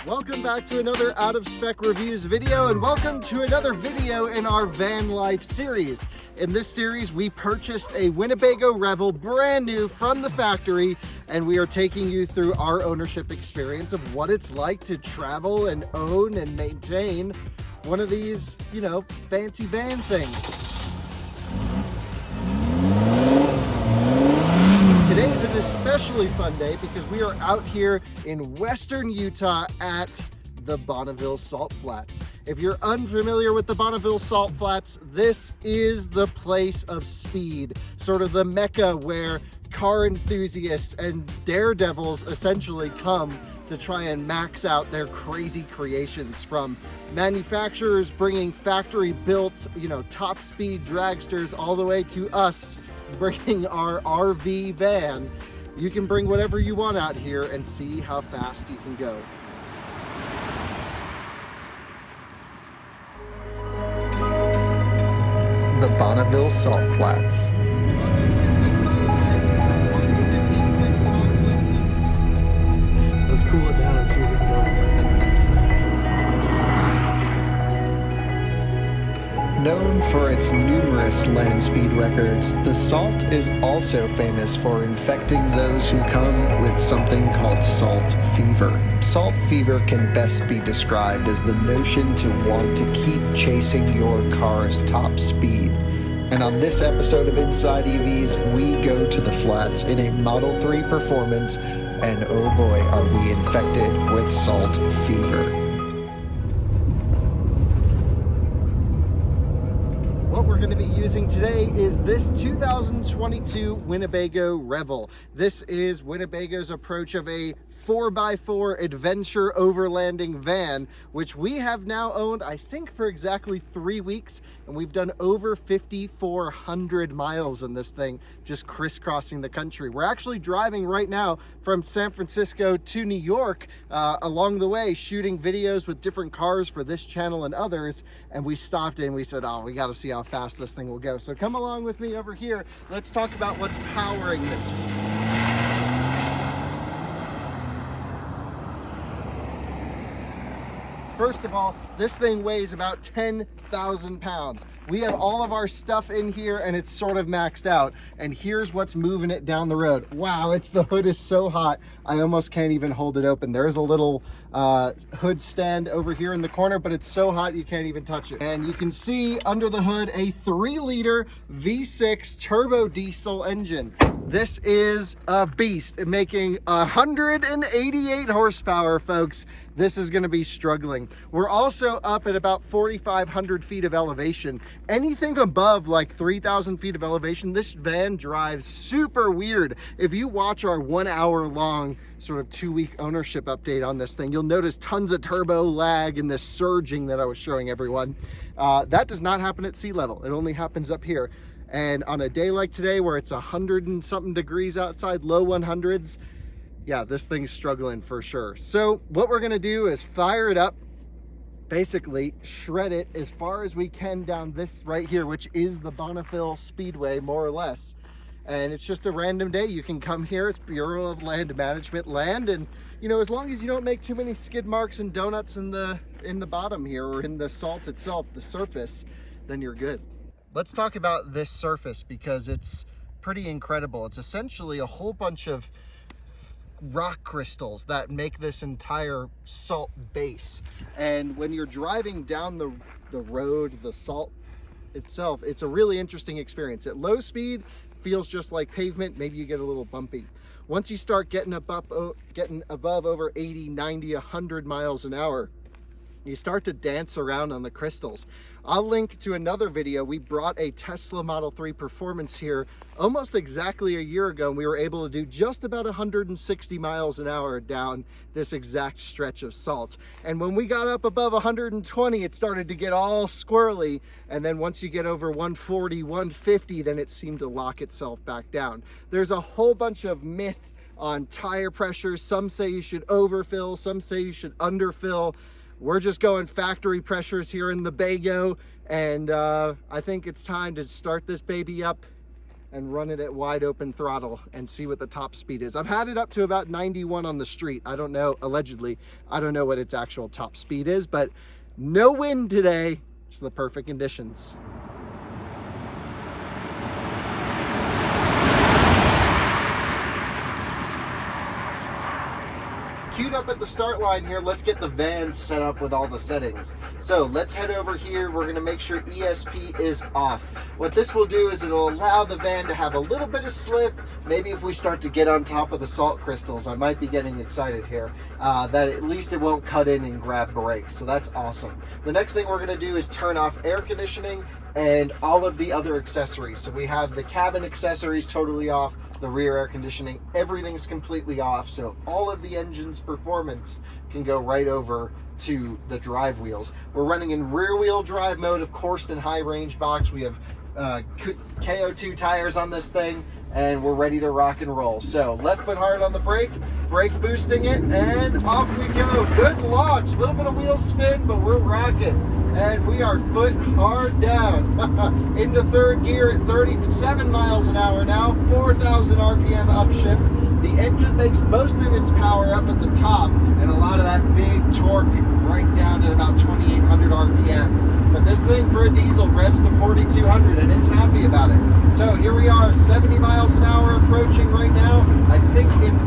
Welcome back to another Out of Spec Reviews video, and welcome to another video in our van life series. In this series, we purchased a Winnebago Revel, brand new from the factory, and we are taking you through our ownership experience of what it's like to travel and own and maintain one of these, fancy van things. Today's an especially fun day because we are out here in western Utah at the Bonneville Salt Flats. If you're unfamiliar with the Bonneville Salt Flats, this is the place of speed, sort of the mecca where car enthusiasts and daredevils essentially come to try and max out their crazy creations, from manufacturers bringing factory built, top speed dragsters all the way to us bringing our RV van. You can bring whatever you want out here and see how fast you can go. The Bonneville Salt Flats. Let's cool it down and see if we can go next time. Known for its numerous land speed records, the Salt is also famous for infecting those who come with something called salt fever. Salt fever can best be described as the notion to want to keep chasing your car's top speed. And on this episode of Inside EVs, we go to the flats in a Model 3 Performance, and oh boy, are we infected with salt fever. What we're going to be using today is this 2022 Winnebago Revel. This is Winnebago's approach of a 4x4 adventure overlanding van, which we have now owned, I think, for exactly 3 weeks, and we've done over 5,400 miles in this thing, just crisscrossing the country. We're actually driving right now from San Francisco to New York, along the way shooting videos with different cars for this channel and others, and we stopped in, we said, oh, we got to see how fast this thing will go. So come along with me over here. Let's talk about what's powering this. First of all, this thing weighs about 10,000 pounds. We have all of our stuff in here and it's sort of maxed out. And here's what's moving it down the road. Wow, the hood is so hot, I almost can't even hold it open. There's a little hood stand over here in the corner, but it's so hot you can't even touch it. And you can see under the hood a 3-liter V6 turbo diesel engine. This is a beast, making 188 horsepower, folks. This is going to be struggling. We're also up at about 4,500 feet of elevation. Anything above like 3,000 feet of elevation, this van drives super weird. If you watch our 1 hour long sort of 2-week ownership update on this thing, you'll notice tons of turbo lag and this surging that I was showing everyone. That does not happen at sea level. It only happens up here. And on a day like today where it's 100 and something degrees outside, low 100s, yeah, this thing's struggling for sure. So what we're gonna do is fire it up, basically shred it as far as we can down this right here, which is the Bonneville Speedway, more or less. And it's just a random day. You can come here, it's Bureau of Land Management land, and as long as you don't make too many skid marks and donuts in the bottom here, or in the salt itself, the surface, then you're good. Let's talk about this surface because it's pretty incredible. It's essentially a whole bunch of rock crystals that make this entire salt base. And when you're driving down the road, the salt itself, it's a really interesting experience. At low speed, feels just like pavement. Maybe you get a little bumpy. Once you start getting above over 80, 90, 100 miles an hour, you start to dance around on the crystals. I'll link to another video. We brought a Tesla Model 3 Performance here almost exactly a year ago, and we were able to do just about 160 miles an hour down this exact stretch of salt. And when we got up above 120, it started to get all squirrely. And then once you get over 140, 150, then it seemed to lock itself back down. There's a whole bunch of myth on tire pressure. Some say you should overfill, some say you should underfill. We're just going factory pressures here in the Bago, and I think it's time to start this baby up and run it at wide open throttle and see what the top speed is. I've had it up to about 91 on the street. I don't know, allegedly, I don't know what its actual top speed is, but no wind today. It's the perfect conditions. Queued up at the start line here, let's get the van set up with all the settings. So let's head over here. We're gonna make sure ESP is off. What this will do is it'll allow the van to have a little bit of slip. Maybe if we start to get on top of the salt crystals, I might be getting excited here, that at least it won't cut in and grab brakes. So that's awesome. The next thing we're gonna do is turn off air conditioning and all of the other accessories. So we have the cabin accessories totally off, the rear air conditioning, everything's completely off, so all of the engine's performance can go right over to the drive wheels. We're running in rear wheel drive mode, of course, in high range box. We have KO2 tires on this thing, and we're ready to rock and roll. So left foot hard on the brake boosting it, and off we go. Good launch, a little bit of wheel spin, but we're rocking. And we are foot hard down into third gear at 37 miles an hour now, 4,000 RPM upshift. The engine makes most of its power up at the top, and a lot of that big torque right down at about 2,800 RPM. But this thing for a diesel revs to 4,200, and it's happy about it. So here we are, 70 miles an hour approaching right now. I think in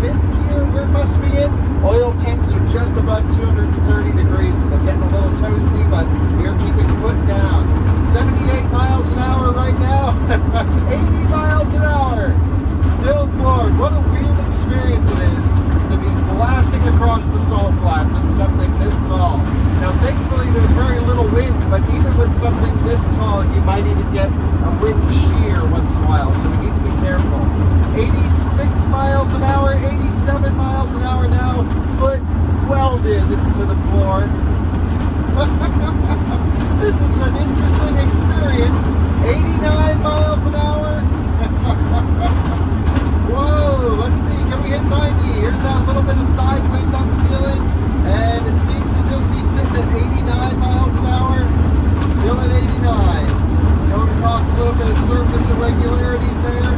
fifth gear we must be in. Oil temps are just above 230 degrees, so they're getting a little toasty, but we're keeping foot down. 78 miles an hour right now. 80 miles an hour. Still floored. What a weird experience it is to be blasting across the salt flats in something this tall. Now, thankfully, there's very little wind, but even with something this tall, you might even get a wind shear once in a while, so we need to be careful. 86 miles an hour, 87 miles an hour now, foot welded to the floor. This is an interesting experience. 89 miles an hour. Whoa, let's see, can we hit 90? Here's that little bit of side wind I'm feeling, and it seems to just be sitting at 89 miles an hour, still at 89. Going across a little bit of surface irregularities there,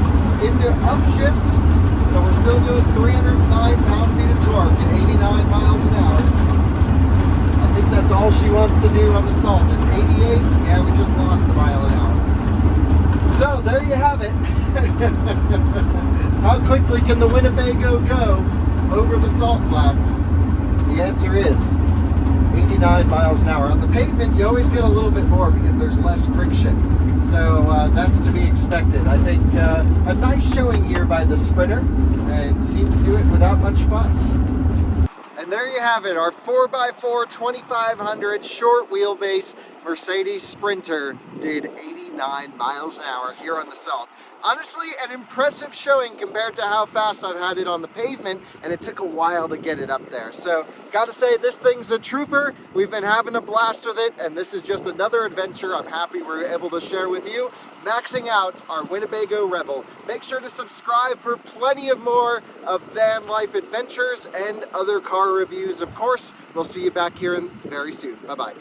into upshift, so we're still doing 309 pound-feet of torque at 89 miles an hour. I think that's all she wants to do on the salt is 88. Yeah, we just lost a mile an hour. So there you have it. How quickly can the Winnebago go over the salt flats? The answer is 89 miles an hour. On the pavement, you always get a little bit more because there's less friction. So that's to be expected. I think a nice showing here by the Sprinter, and seemed to do it without much fuss. And there you have it, our 4x4 2500 short wheelbase Mercedes Sprinter did 89 miles an hour here on the salt. Honestly, an impressive showing compared to how fast I've had it on the pavement, and it took a while to get it up there. So, gotta say, this thing's a trooper. We've been having a blast with it, and this is just another adventure I'm happy we're able to share with you, maxing out our Winnebago Revel. Make sure to subscribe for plenty of more of van life adventures and other car reviews, of course. We'll see you back here very soon. Bye-bye.